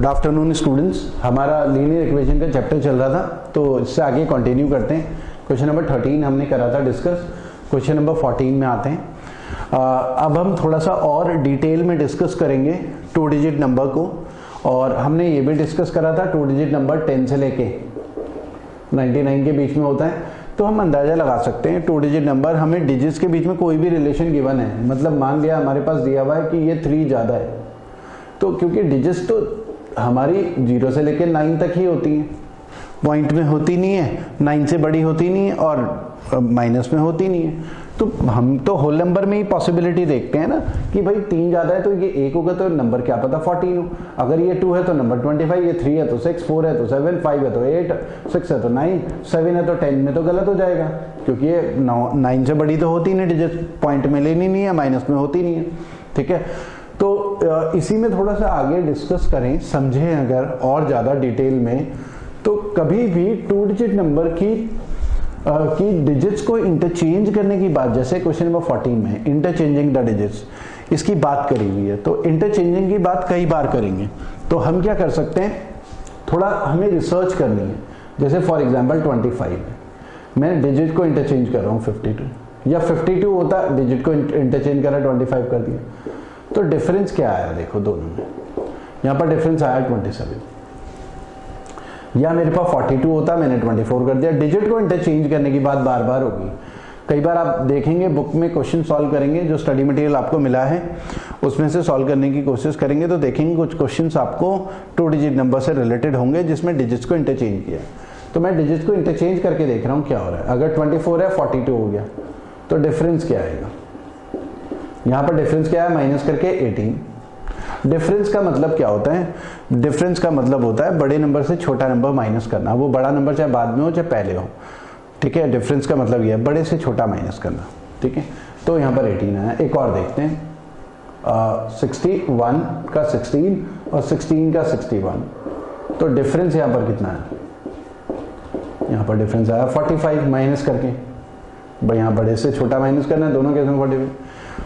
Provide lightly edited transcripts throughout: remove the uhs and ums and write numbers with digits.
Good afternoon students. हमारा linear equation का chapter चल रहा था, तो इससे आगे कंटिन्यू करते हैं। क्वेश्चन नंबर 13 हमने करा था डिस्कस। क्वेश्चन नंबर 14 में आते हैं। अब हम थोड़ा सा और डिटेल में डिस्कस करेंगे 2 डिजिट नंबर को, और हमने ये भी डिस्कस करा था 2 डिजिट नंबर 10 से लेके 99 के बीच में होता है। तो हम अंदाजा लगा सकते हैं 2 डिजिट नंबर, हमें डिजिट्स के बीच में कोई भी रिलेशन गिवन है, मतलब मान लिया हमारे पास दिया हुआ है कि ये 3 ज़्यादा है, तो क्योंकि डिजिट्स तो हमारी 0 से लेकर 9 तक ही होती हैं, पॉइंट में होती नहीं है, 9 से बड़ी होती नहीं है और माइनस में होती नहीं है, तो हम तो होल नंबर में ही पॉसिबिलिटी देखते हैं ना कि भाई 3 ज़्यादा है तो ये 1 होगा तो नंबर क्या पता 14 हो, अगर ये 2 है तो नंबर 25, ये 3 है तो 6, 4 है तो 7, 5 है तो 8, 6 है तो 9, 7 है तो 10 में तो गलत हो जाएगा, क्योंकि ये 9 से बड़ी तो होती नहीं डिजिट, पॉइंट में लेनी नहीं है, माइनस में होती नहीं है। ठीक है, तो इसी में थोड़ा सा आगे डिस्कस करें, समझें अगर और ज़्यादा डिटेल में, तो कभी भी 2 डिजिट नंबर की डिजिट्स को इंटरचेंज करने की बात, जैसे क्वेश्चन नंबर 14 में इंटरचेंजिंग द डिजिट्स, इसकी बात करी हुई है, तो इंटरचेंजिंग की बात कई बार करेंगे। तो हम क्या कर सकते हैं, थोड़ा हमें रिसर्च करनी है। जैसे फॉर एग्जांपल 25 है, मैं डिजिट को इंटरचेंज कर रहा हूँ 52, या 52 होता डिजिट को इंटरचेंज करा 25 कर दिया, तो डिफरेंस क्या आया देखो दोनों में। यहाँ पर डिफरेंस आया 27, या मेरे पास 42 होता, मैंने 24 कर दिया। डिजिट को इंटरचेंज करने की बात बार बार होगी। कई बार आप देखेंगे बुक में क्वेश्चन सॉल्व करेंगे, जो स्टडी मटेरियल आपको मिला है उसमें से सॉल्व करने की कोशिश करेंगे, तो देखेंगे कुछ क्वेश्चंस आपको 2 डिजिट नंबर से रिलेटेड होंगे जिसमें डिजिट्स को इंटरचेंज किया। तो मैं डिजिट्स को इंटरचेंज करके देख रहा हूँ क्या हो रहा है। अगर 24 है 42 हो गया, तो डिफरेंस क्या आएगा, यहाँ पर डिफरेंस क्या है, माइनस करके 18। डिफरेंस का मतलब क्या होता है, डिफरेंस का मतलब होता है बड़े नंबर से छोटा नंबर माइनस करना, वो बड़ा नंबर चाहे बाद में हो चाहे पहले हो। ठीक है, डिफरेंस का मतलब ये है बड़े से छोटा माइनस करना। ठीक है, तो यहाँ पर 18 आया। एक और देखते हैं, 61 का 16 और 16 का 61, तो डिफरेंस यहाँ पर कितना है, यहाँ पर डिफरेंस आया 45 माइनस करके, भाई यहाँ बड़े से छोटा माइनस करना है, दोनों केस में 45।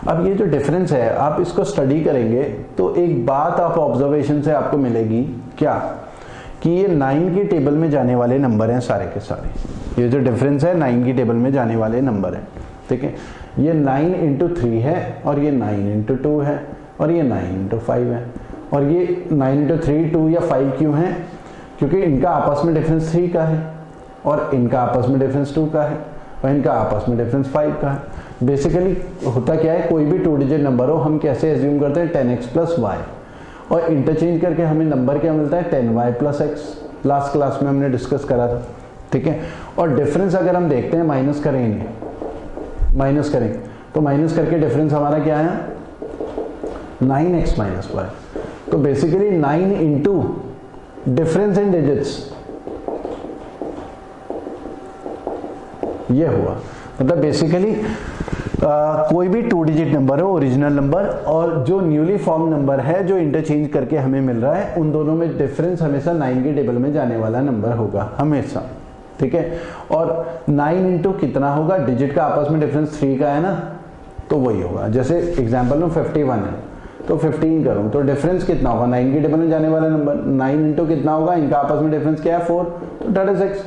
अब ये जो डिफरेंस है आप इसको स्टडी करेंगे तो एक बात आप ऑब्जर्वेशन से आपको मिलेगी क्या, कि ये 9 की टेबल में जाने वाले नंबर हैं सारे के सारे। ये जो डिफरेंस है 9 की टेबल में जाने वाले नंबर हैं। ठीक है, ये 9 इंटू 3 है, और ये 9 इंटू 2 है, और ये 9 इंटू 5 है। और ये 9 इंटू 3 2 या 5 क्यों है, क्योंकि इनका आपस में डिफरेंस 3 का है, और इनका आपस में डिफरेंस 2 का है, और इनका आपस में डिफरेंस 5 का है। बेसिकली होता क्या है, कोई भी 2 डिजिट नंबर हो हम कैसे एज्यूम करते हैं 10x प्लस वाई, और इंटरचेंज करके हमें नंबर क्या मिलता है 10y plus x। Last class में हमने डिस्कस करा था। ठीक है, और डिफरेंस अगर हम देखते हैं माइनस करेंगे, माइनस करें तो माइनस करके डिफरेंस हमारा क्या है 9x माइनस वाई। तो basically 9 into difference in digits, ये हुआ। मतलब बेसिकली कोई भी 2 डिजिट नंबर है ओरिजिनल नंबर, और जो न्यूली फॉर्म नंबर है जो इंटरचेंज करके हमें मिल रहा है, उन दोनों में डिफरेंस हमेशा 9 की टेबल में जाने वाला नंबर होगा हमेशा। ठीक है, और 9 इंटू कितना होगा, डिजिट का आपस में डिफरेंस 3 का है ना, तो वही होगा। जैसे एग्जाम्पल में 51 है तो 15 करूं तो डिफरेंस कितना होगा, 9 की टेबल में जाने वाला नंबर, 9 इंटू कितना होगा, इनका आपस में डिफरेंस क्या है 4, तो 36।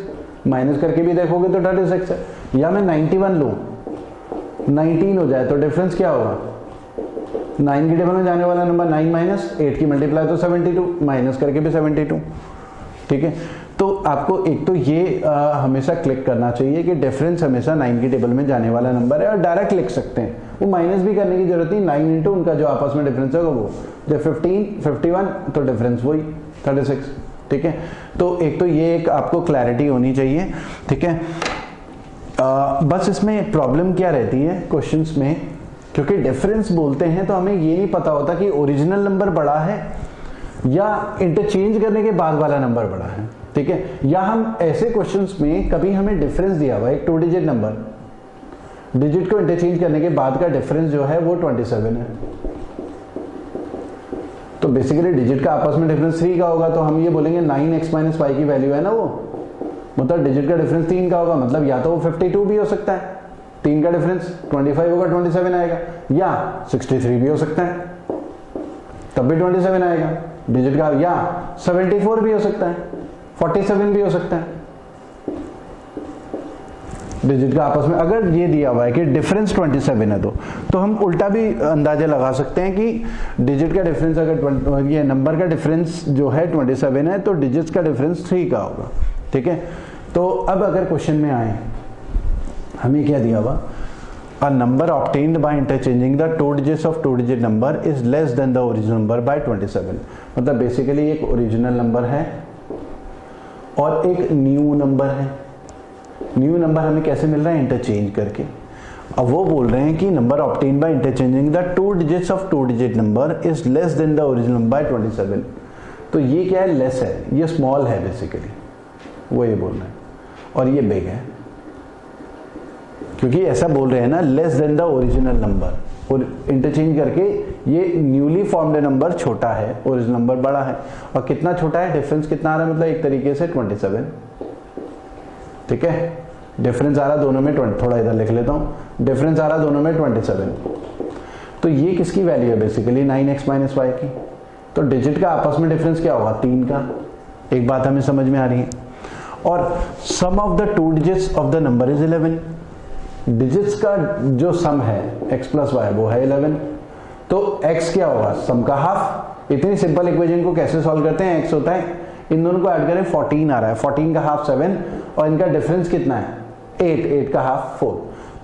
माइनस करके भी देखोगे तो 36 है। या मैं 91 लूं, 19 हो जाए तो डिफरेंस क्या होगा, 9 की टेबल में जाने वाला नंबर 9 माइनस 8 की मल्टीप्लाई तो 72, माइनस करके भी 72। ठीक है, तो आपको एक तो ये हमेशा क्लिक करना चाहिए कि डिफरेंस हमेशा 9 की टेबल में जाने वाला नंबर है, और डायरेक्ट लिख सकते हैं, वो माइनस भी करने की जरूरत नहीं। 9 इंटू उनका जो आपस में डिफरेंस होगा वो, जब 15 51 तो डिफरेंस वही 36। ठीक है, तो एक तो ये एक आपको क्लैरिटी होनी चाहिए। ठीक है, बस इसमें प्रॉब्लम क्या रहती है क्वेश्चंस में, क्योंकि डिफरेंस बोलते हैं तो हमें ये नहीं पता होता कि ओरिजिनल नंबर बड़ा है या इंटरचेंज करने के बाद वाला नंबर बड़ा है। ठीक है, या हम ऐसे क्वेश्चंस में कभी हमें डिफरेंस दिया हुआ है 2 डिजिट नंबर, डिजिट को इंटरचेंज करने के बाद का डिफरेंस जो है वो 27 है, तो बेसिकली डिजिट का आपस में डिफरेंस 3 का होगा, तो हम ये बोलेंगे 9x माइनस वाई की वैल्यू है ना वो, मतलब डिजिट का डिफरेंस 3 का होगा, मतलब या तो वो 52 भी हो सकता है, 3 का डिफरेंस 25 होगा 27 आएगा, या 63 भी हो सकता है। तब भी 27 आएगा डिजिट का, या 74 भी हो सकता है, 47 भी हो सकता है डिजिट का आपस में। अगर ये दिया हुआ है कि डिफरेंस 27 है तो हम उल्टा भी अंदाजा लगा सकते हैं कि डिजिट का डिफरेंस अगर ये नंबर का डिफरेंस जो है 27 है तो डिजिट्स का डिफरेंस 3 का होगा। ठीक है, तो अब अगर क्वेश्चन में आए, हमें क्या दिया हुआ, a number obtained by interchanging the 2 digits of 2 digit number is less than the original number by 27। मतलब बेसिकली एक ओरिजिनल नंबर है और एक न्यू नंबर है। न्यू नंबर हमें कैसे मिल रहा है, इंटरचेंज करके। अब वो बोल रहे हैं कि number obtained by interchanging the 2 digits of 2 digit number is less than the original number by 27। तो ये क्या है, लेस है, ये स्मॉल है बेसिकली, वो ये बोल रहे हैं, और ये बिग है, क्योंकि ऐसा बोल रहे हैं ना, less than the original number, और इंटरचेंज करके ये न्यूली फॉर्म्ड नंबर छोटा है, ओरिजिनल नंबर बड़ा है। और कितना छोटा है, डिफरेंस कितना आ रहा है, मतलब एक तरीके से 27। ठीक है, डिफरेंस आ रहा दोनों में 20, थोड़ा इधर लिख लेता हूं, डिफरेंस आ रहा दोनों में 27। तो ये किसकी वैल्यू है, बेसिकली 9x माइनस वाई की। तो डिजिट का आपस में डिफरेंस क्या होगा, 3 का। एक बात हमें समझ में आ रही है। और sum of the 2 digits of the number is 11। Digits का जो सम है x प्लस वाई वो है 11। तो x क्या होगा, सम का हाफ। इतनी सिंपल इक्वेशन को कैसे सॉल्व करते हैं, x होता है, इन दोनों को ऐड करें 14 आ रहा है, 14 का हाफ 7 और इनका डिफरेंस कितना है 8, 8 का हाफ 4।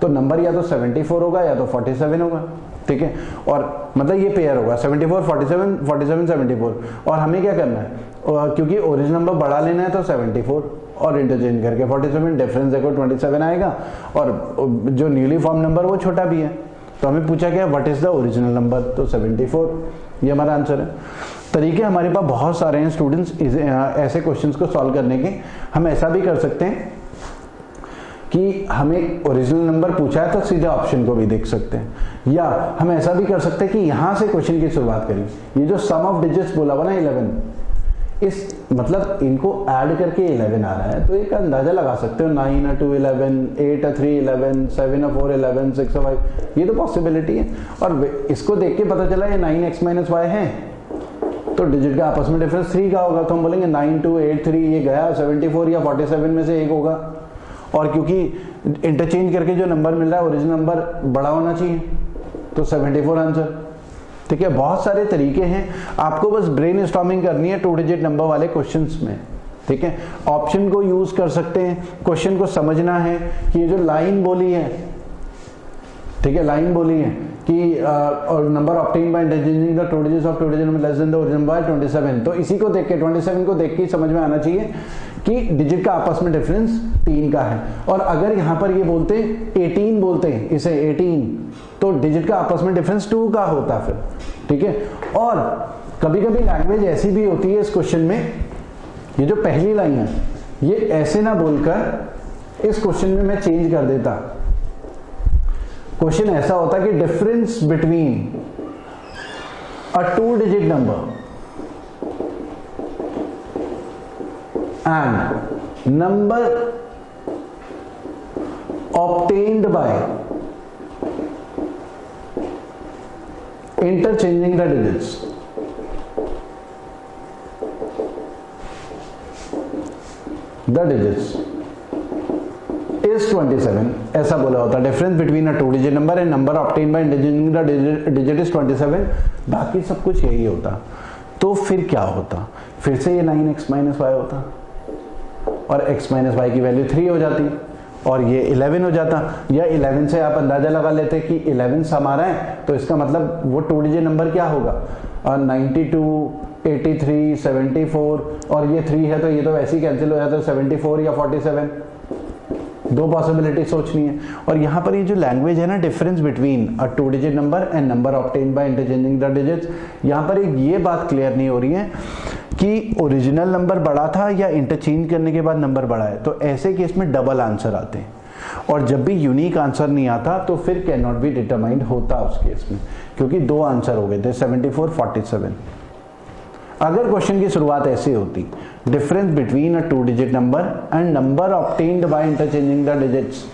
तो नंबर या तो 74 होगा या तो 47 होगा। ठीक है, और मतलब ये पेयर होगा 74 47 47 74। और हमें क्या करना है, क्योंकि ओरिजिनल नंबर बढ़ा लेना है तो 74 और इंटरचेंज करके 47, डिफरेंस देखो 27 आएगा, और जो न्यूली फॉर्म नंबर वो छोटा भी है। तो हमें पूछा गया what is the original number, तो 74, ये हमारा आंसर है। तरीके हमारे पास बहुत सारे हैं स्टूडेंट्स ऐसे क्वेश्चंस को सॉल्व करने के। हम ऐसा भी कर सकते हैं कि हमें ओरिजिनल नंबर पूछा है तो सीधे ऑप्शन को भी देख सकते हैं, या हम ऐसा भी कर सकते हैं कि यहां से क्वेश्चन की शुरुआत करें। ये जो सम ऑफ डिजिट्स बोला हुआ ना 11, इस मतलब इनको ऐड करके 11 आ रहा है, तो एक अंदाजा लगा सकते हो 9 2 11, 8 3 11, 7 4 11, 6 5, ये तो पॉसिबिलिटी है। और इसको देख के पता चला ये 9x माइनस वाई है, तो डिजिट का आपस में डिफरेंस 3 का होगा, तो हम बोलेंगे 9 2 8 3, ये गया 74 या 47 में से एक होगा। और क्योंकि इंटरचेंज करके जो नंबर मिल रहा है ओरिजिनल नंबर बड़ा होना चाहिए, तो 74 आंसर। ठीक है, बहुत सारे तरीके हैं, आपको बस ब्रेन स्टॉर्मिंग करनी है 2 डिजिट नंबर वाले क्वेश्चंस में। ठीक है, ऑप्शन को यूज कर सकते हैं, क्वेश्चन को समझना है कि ये जो लाइन बोली है, ठीक है, लाइन बोली है कि और number obtained by interchanging the 2 digits of 2 digit number less than the original by 27। तो इसी को देख के 27 को देख के समझ में आना चाहिए कि डिजिट का आपस में डिफरेंस 3 का है। और अगर यहां पर ये बोलते 18 बोलते हैं इसे 18, तो डिजिट का आपस में डिफरेंस 2 का होता फिर। ठीक है, और कभी कभी लैंग्वेज ऐसी भी होती है इस क्वेश्चन में, ये जो पहली लाइन है ये ऐसे ना बोलकर इस क्वेश्चन में मैं चेंज कर देता। क्वेश्चन ऐसा होता कि difference between a 2 digit number and number obtained by interchanging the digits is 27। ऐसा बोला होता, difference between a 2 digit number and number obtained by interchanging the digit is 27। बाकी सब कुछ यही होता। तो फिर क्या होता, फिर से ये 9x माइनस वाई होता और x माइनस वाई की वैल्यू 3 हो जाती और ये 11 हो जाता, या 11 से आप अंदाजा लगा लेते कि 11 सम आ रहा है, तो इसका मतलब वो 2 डिजिट नंबर क्या होगा, 92 83 74, और ये 3 है तो ये तो वैसे ही कैंसिल हो जाता है, 74 या 47। दो पॉसिबिलिटी सोचनी है। और यहाँ पर ये जो लैंग्वेज है ना, difference between a 2 digit number and number obtained by interchanging the digits, यहाँ पर एक ये बात क्लियर नहीं हो रही है कि ओरिजिनल नंबर बड़ा था या इंटरचेंज करने के बाद नंबर बड़ा है। तो ऐसे केस में डबल आंसर आते हैं, और जब भी यूनिक आंसर नहीं आता तो फिर कैन नॉट बी डिटरमाइंड होता उस केस में, क्योंकि 2 आंसर हो गए थे 74 47। अगर क्वेश्चन की शुरुआत ऐसे होती, difference between a 2 digit number and number obtained by interchanging the digits,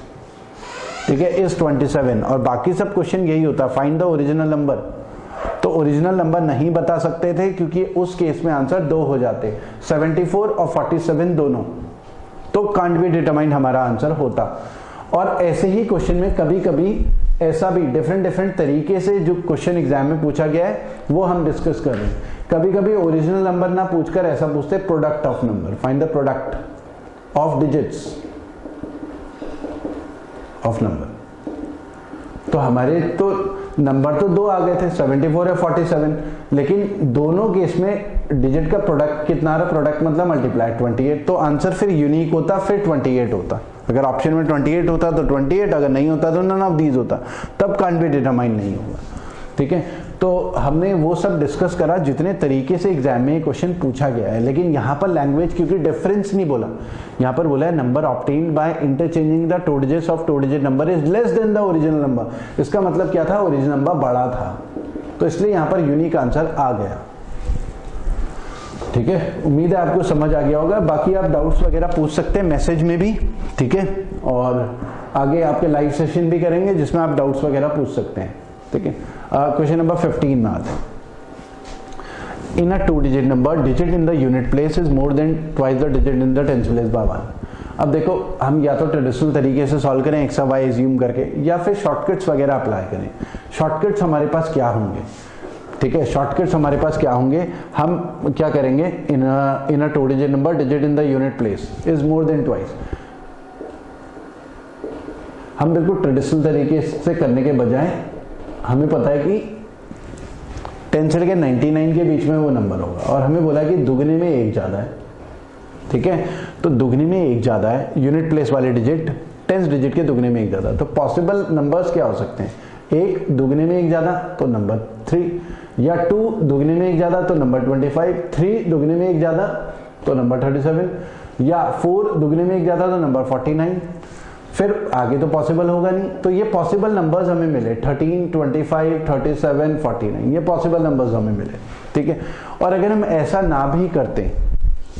ठीक है, इज 27, और बाकी सब क्वेश्चन यही होता, फाइंड द ओरिजिनल नंबर, तो ओरिजिनल नंबर नहीं बता सकते थे क्योंकि उस केस में आंसर 2 हो जाते, 74 और 47 दोनों, तो कांट बी डिटरमाइंड हमारा आंसर होता। और ऐसे ही क्वेश्चन में कभी कभी ऐसा भी डिफरेंट तरीके से जो क्वेश्चन एग्जाम में पूछा गया है वो हम डिस्कस कर रहे हैं। कभी कभी ओरिजिनल नंबर ना पूछकर ऐसा पूछते product of number, find the product of digits of number. तो हमारे तो नंबर तो 2 आ गए थे, 74 या 47, लेकिन दोनों केस में डिजिट का प्रोडक्ट कितना आ रहा, प्रोडक्ट मतलब मल्टीप्लाई 28, तो आंसर फिर यूनिक होता, फिर 28 होता। अगर ऑप्शन में 28 होता तो 28, अगर नहीं होता तो नन ऑफ दीज होता, तब कांट बी डिटरमाइन नहीं होगा। ठीक है, तो हमने वो सब डिस्कस करा जितने तरीके से एग्जाम में क्वेश्चन पूछा गया है। लेकिन यहाँ पर लैंग्वेज क्योंकि डिफरेंस नहीं बोला, यहाँ पर बोला है number obtained by interchanging the two digits of two digit number is less than the original number. इसका मतलब क्या था, ओरिजिनल नंबर बड़ा था, तो इसलिए यहाँ पर यूनिक आंसर आ गया। ठीक है, उम्मीद है आपको समझ आ गया होगा। बाकी आप डाउट्स वगैरह पूछ सकते हैं मैसेज में भी, ठीक है, और आगे आपके लाइव सेशन भी करेंगे जिसमें आप डाउट्स वगैरह पूछ सकते हैं। ठीक है, क्वेश्चन नंबर 15 में आते हैं। इन अ 2 digit number digit in the unit place is more than twice the digit in the tens place by 1। अब देखो, हम या तो ट्रेडिशनल तरीके से सॉल्व करें एक्स वाई एज्यूम करके, या फिर शॉर्टकट्स वगैरह अप्लाई करें। शॉर्टकट्स हमारे पास क्या होंगे, ठीक है, शॉर्टकट्स हमारे पास क्या होंगे, हम क्या करेंगे, इन अ 2 digit number digit in the unit place is more than twice. हम बिल्कुल ट्रेडिशनल तरीके से करने के बजाय हमें पता है कि 10 से लेकर 99 के बीच में वो नंबर होगा, और हमें बोला कि दुगने में 1 ज्यादा है। ठीक है, तो दुगने में 1 ज्यादा है, यूनिट प्लेस वाले डिजिट 10 डिजिट के दुगने में 1 ज्यादा, तो पॉसिबल नंबर्स क्या हो सकते हैं, 1 दुगने में 1 ज्यादा तो नंबर 3, या 2 दुगने में 1 ज्यादा तो नंबर 25, 3 दुगने में 1 ज्यादा तो नंबर 37, या 4 दुगने में 1 ज्यादा तो नंबर 49। फिर आगे तो पॉसिबल होगा नहीं, तो ये पॉसिबल नंबर्स हमें मिले 13, 25, 37, 49, ये पॉसिबल नंबर्स हमें मिले। ठीक है, और अगर हम ऐसा ना भी करते,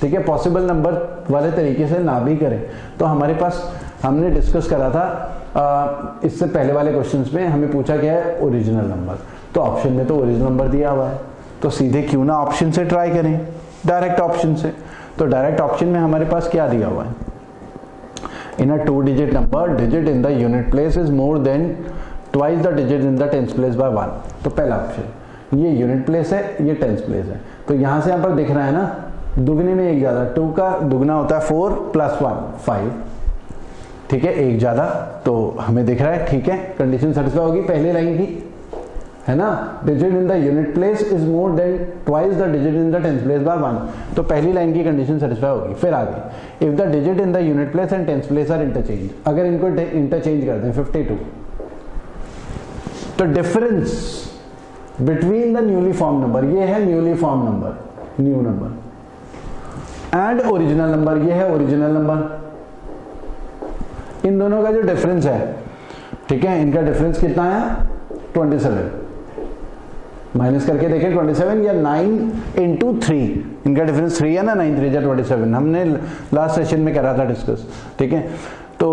ठीक है, पॉसिबल नंबर वाले तरीके से ना भी करें, तो हमारे पास हमने डिस्कस करा था इससे पहले वाले क्वेश्चंस में हमें पूछा गया है ओरिजिनल नंबर, तो ऑप्शन में तो ओरिजिनल नंबर दिया हुआ है, तो सीधे क्यों ना ऑप्शन से ट्राई करें, डायरेक्ट ऑप्शन से। तो डायरेक्ट ऑप्शन में हमारे पास क्या दिया हुआ है, इन अ 2 digit number digit in the unit place is more than twice the digit in the tens place by 1। तो पहला ऑप्शन, ये यूनिट प्लेस है, ये टेंस प्लेस है, तो यहां से यहां पर दिख रहा है ना, दुगने में 1 ज्यादा, 2 का दुगना होता है 4 + 1 5, ठीक है, 1 ज्यादा, तो हमें दिख रहा है, ठीक है, कंडीशन सेटिस्फाई होगी पहले लाइन की, है ना, digit in the unit place is more than twice the digit in the tens place by 1, तो पहली लाइन की कंडीशन सेटिस्फाई होगी। फिर आगे, if the digit in the unit place and tens place are interchange, अगर इनको interchange कर दें 52, तो difference between the newly form number, ये है newly form number, new number, and original number, ये है ओरिजिनल नंबर, इन दोनों का जो डिफरेंस है, ठीक है, इनका डिफरेंस कितना है 27, माइनस करके देखें 27, या 9 × 3, इनका डिफरेंस 3 है ना, 9 × 3 = 27, हमने लास्ट सेशन में करा था डिस्कस। ठीक है, तो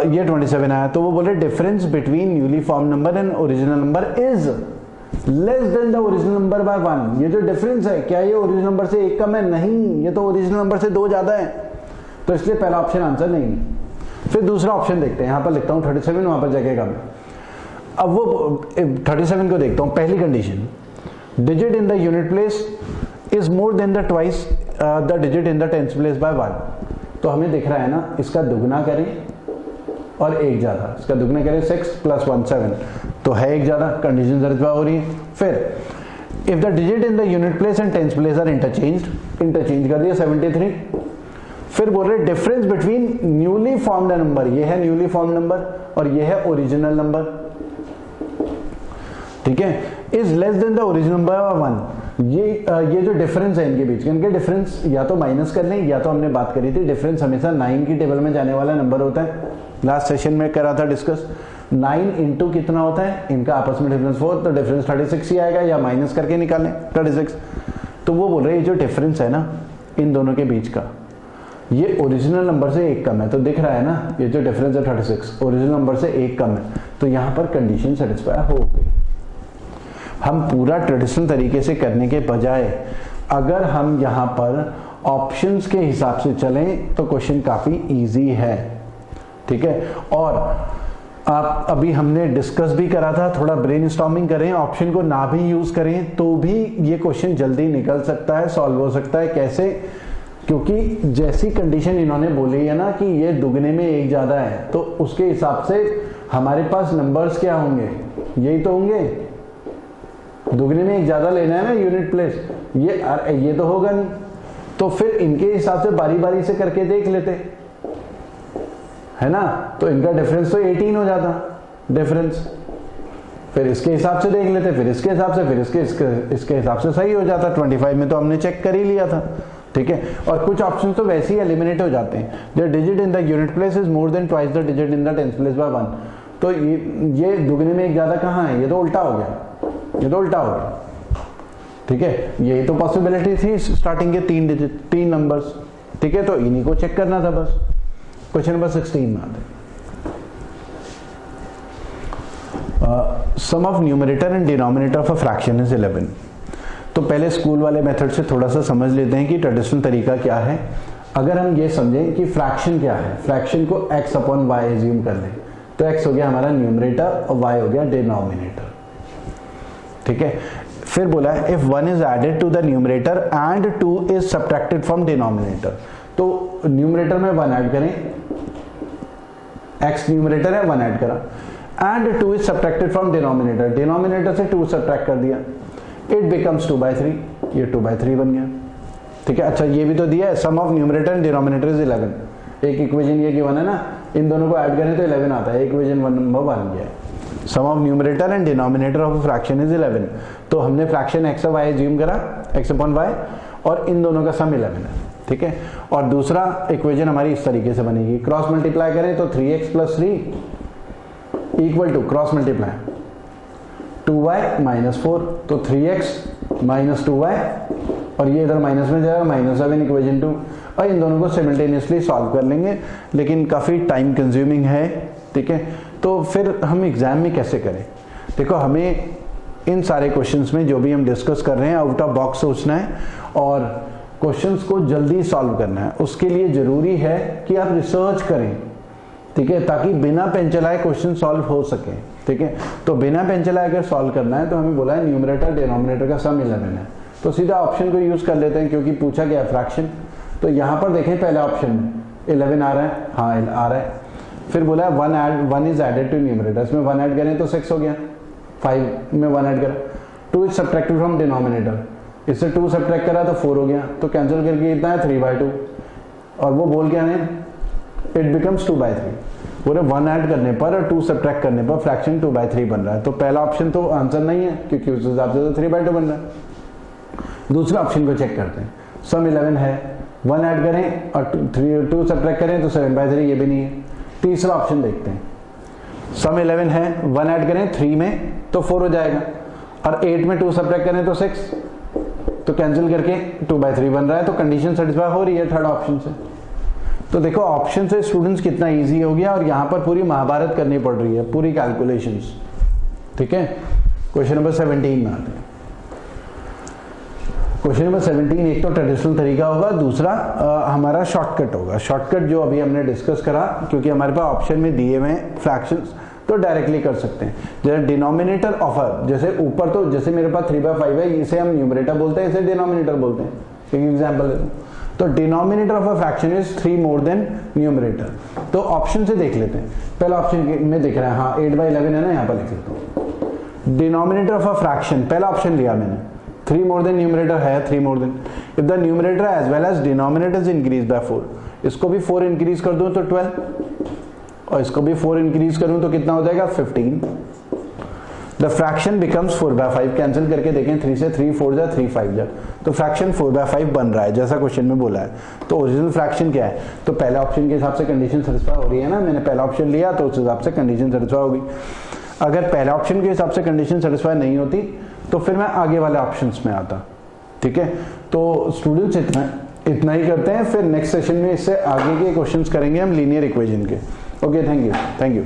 ये 27 आया, तो वो बोले difference between newly form number and original number is less than the original number by 1। ये जो डिफरेंस है, क्या ये ओरिजिनल नंबर से 1 कम है, नहीं, ये तो ओरिजिनल नंबर से 2 ज्यादा है, तो इसलिए पहला ऑप्शन आंसर नहीं। फिर दूसरा ऑप्शन देखते हैं, यहां पर लिखता हूं 37, वहां पर जगह कम है। अब वो 37 को देखता हूं, पहली condition, digit in the unit place is more than the twice the digit in the tens place by 1, तो हमें दिख रहा है ना, इसका दुगना करें और 1 ज्यादा, इसका दुगना करें 6 + 1 7, तो है 1 ज्यादा, कंडीशन सेटिस्फाई हो रही है। फिर if the digit in the unit place and tens place are interchange कर दिया 73। फिर बोल रहे difference between newly formed number, ये है न्यूली फॉर्म्ड नंबर और ये है ओरिजिनल नंबर, ठीक है, is less than the original number by 1। ये जो डिफरेंस है इनके बीच, इनके डिफरेंस या तो माइनस कर लें, या तो हमने बात करी थी डिफरेंस हमेशा 9 की टेबल में जाने वाला नंबर होता है, लास्ट सेशन में करा था डिस्कस। 9 × कितना होता है, इनका आपस में डिफरेंस 4, तो डिफरेंस 36 ही आएगा, या माइनस करके निकालें 36। तो वो बोल रहे हैं जो डिफरेंस है ना इन दोनों के बीच का, ये ओरिजिनल नंबर से 1 कम है, तो दिख रहा है ना, ये जो डिफरेंस है 36 ओरिजिनल नंबर से 1 कम है, तो यहां पर कंडीशन सेटिस्फाई हो गई। हम पूरा ट्रेडिशनल तरीके से करने के बजाय अगर हम यहाँ पर ऑप्शंस के हिसाब से चलें तो क्वेश्चन काफी इजी है, ठीक है। और आप अभी हमने डिस्कस भी करा था, थोड़ा ब्रेनस्टॉर्मिंग करें, ऑप्शन को ना भी यूज करें तो भी ये क्वेश्चन जल्दी निकल सकता है, सॉल्व हो सकता है। कैसे? क्योंकि जैसी कंडीशन इन्होंने बोली है ना कि ये दुगने में एक ज्यादा है, तो उसके हिसाब से हमारे पास नंबर्स क्या होंगे, यही तो होंगे। दुगने में एक ज्यादा लेना है ना यूनिट प्लेस, ये तो होगा नहीं, तो फिर इनके हिसाब से बारी बारी से करके देख लेते, है ना। तो इनका डिफरेंस तो 18 हो जाता डिफरेंस, फिर इसके हिसाब से देख लेते, फिर इसके हिसाब से, फिर इसके हिसाब से सही हो जाता। 25 में तो हमने चेक कर ही लिया था, ठीक है। और कुछ ऑप्शन तो वैसे ही एलिमिनेट हो जाते हैं। The digit in the unit place is more than twice the digit in the tenth place by 1। तो ये दुगने में एक ज्यादा कहाँ है, ये तो उल्टा हो गया, ये तो उल्टा हो गया, ठीक है। यही तो पॉसिबिलिटी थी स्टार्टिंग के 3 डिजिट 3 नंबर्स, ठीक है। तो इन्हीं को चेक करना था बस। क्वेश्चन नंबर 16 में आते हैं। Sum of numerator and denominator of a fraction is 11। तो पहले स्कूल वाले मेथड से थोड़ा सा समझ लेते हैं कि ट्रेडिशनल तरीका क्या है। अगर हम ये समझें कि फ्रैक्शन क्या है, फ्रैक्शन को x अपॉन y एज्यूम कर लें, तो x हो गया हमारा न्यूमरेटर और y हो गया डिनोमिनेटर, ठीक है। फिर बोला है if 1 is added to the numerator and 2 is subtracted from denominator. तो न्यूमरेटर में 1 ऐड करें, x न्यूमरेटर है 1 ऐड करा, and 2 is subtracted from denominator, denominator से 2 सब्ट्रैक्ट कर दिया, इट बिकम्स 2/3, ये 2/3 बन गया, ठीक है। अच्छा ये भी तो दिया है sum of numerator and denominator is 11। एक इक्वेशन ये गिवन है ना, इन दोनों को ऐड करें तो 11 आता है, इक्वेशन नंबर 1 गया है। Sum of numerator and denominator of fraction is 11। तो हमने फ्रैक्शन x और y एज्यूम करा, x अपॉन y, और इन दोनों का सम 11 है, ठीक है। और दूसरा इक्वेशन हमारी इस तरीके से बनेगी, क्रॉस मल्टीप्लाई करें तो 3x + 3 equal to cross multiply 2y - 4, तो 3x - 2y, और ये इधर माइनस में जाएगा -7 इक्वेशन 2। और इन दोनों को सिमिल्टेनियसली सॉल्व कर लेंगे, लेकिन काफ़ी टाइम कंज्यूमिंग है, ठीक है। तो फिर हम एग्जाम में कैसे करें? देखो हमें इन सारे क्वेश्चंस में जो भी हम डिस्कस कर रहे हैं आउट ऑफ बॉक्स सोचना है और क्वेश्चंस को जल्दी सॉल्व करना है। उसके लिए जरूरी है कि आप रिसर्च करें, ठीक है, ताकि बिना पेन चलाए क्वेश्चन सॉल्व हो सके, ठीक है। तो बिना पेन चलाए अगर सॉल्व करना है तो हमें बोला है न्यूमरेटर डिनोमिनेटर का सम 11 है, तो सीधा ऑप्शन को यूज कर लेते हैं क्योंकि पूछा गया फ्रैक्शन। तो यहाँ पर देखें पहले ऑप्शन में 11 आ रहा है, हाँ आ रहा है। फिर बोला है 1 इज एडेड टू न्यूमरेटर, इसमें 1 ऐड करें तो 6 हो गया, 5 में 1 ऐड करा, 2 इज सब्ट्रैक्टेड फ्रॉम डिनोमिनेटर, इससे 2 सब्ट्रैक्ट करा तो 4 हो गया, तो कैंसिल करके इतना है 3/2। और वो बोल क्या है, इट बिकम्स 2/3। पूरे 1 ऐड करने पर और 2 सब्ट्रैक्ट करने पर फ्रैक्शन 2/3 बन रहा है। तो पहला ऑप्शन तो आंसर नहीं है क्योंकि उस हिसाब से तो 3/2 बन रहा है। दूसरे ऑप्शन को चेक करते हैं, सम 11 है, 1 ऐड करें और 2 सब्ट्रैक्ट करें तो 7/3, ये भी नहीं है। तीसरा ऑप्शन देखते हैं, सम 11 है, 1 ऐड करें 3 में तो 4 हो जाएगा, और 8 में 2 सब्ट्रैक्ट करें तो 6, तो कैंसिल करके 2/3 बन रहा है। तो कंडीशन सेटिस्फाई हो रही है थर्ड ऑप्शन से। तो देखो ऑप्शन से स्टूडेंट्स कितना इजी हो गया, और यहाँ पर पूरी महाभारत करनी पड़ रही है, पूरी कैलकुलेशंस, ठीक है। क्वेश्चन नंबर 17 में आते हैं। क्वेश्चन नंबर 17 एक तो ट्रेडिशनल तरीका होगा, दूसरा हमारा शॉर्टकट होगा। शॉर्टकट जो अभी हमने डिस्कस करा, क्योंकि हमारे पास ऑप्शन में दिए हुए फ्रैक्शंस, तो डायरेक्टली कर सकते हैं। जैसे डिनोमिनेटर ऑफ, जैसे ऊपर तो जैसे मेरे पास 3/5 है, इसे हम न्यूमरेटर बोलते हैं, इसे डिनोमिनेटर बोलते हैं। एक एग्जाम्पल दे दूं तो denominator of a fraction is 3 more than numerator. तो ऑप्शन से देख लेते हैं, पहला ऑप्शन में दिख रहा है, हाँ 8/11 है ना, यहाँ पर लिख लेता हूँ। डिनोमिनेटर ऑफ अ फ्रैक्शन, पहला ऑप्शन लिया मैंने, 3 मोर देन न्यूमरेटर है, 3 more than, if the numerator as well as denominator is increase by 4, इसको भी 4 इंक्रीज कर दूं तो 12, और इसको भी 4 इंक्रीज करूं तो कितना हो जाएगा 15। द फ्रैक्शन बिकम्स 4/5, कैंसिल करके देखें, 3 से 3 4 जा 3 5 जा, तो फ्रैक्शन 4/5 बन रहा है जैसा क्वेश्चन में बोला है। तो ओरिजिनल फ्रैक्शन क्या है, तो पहले ऑप्शन के हिसाब से कंडीशन सेटिस्फाई हो रही है ना, मैंने पहला ऑप्शन लिया तो उस हिसाब से कंडीशन सेटिस्फाई होगी। अगर पहले ऑप्शन के हिसाब से कंडीशन सेटिस्फाई नहीं होती तो फिर मैं आगे वाले ऑप्शंस में आता, ठीक है। तो स्टूडेंट्स इतना ही करते हैं, फिर नेक्स्ट सेशन में इससे आगे के क्वेश्चंस करेंगे हम लीनियर इक्वेशन के। Okay, thank you.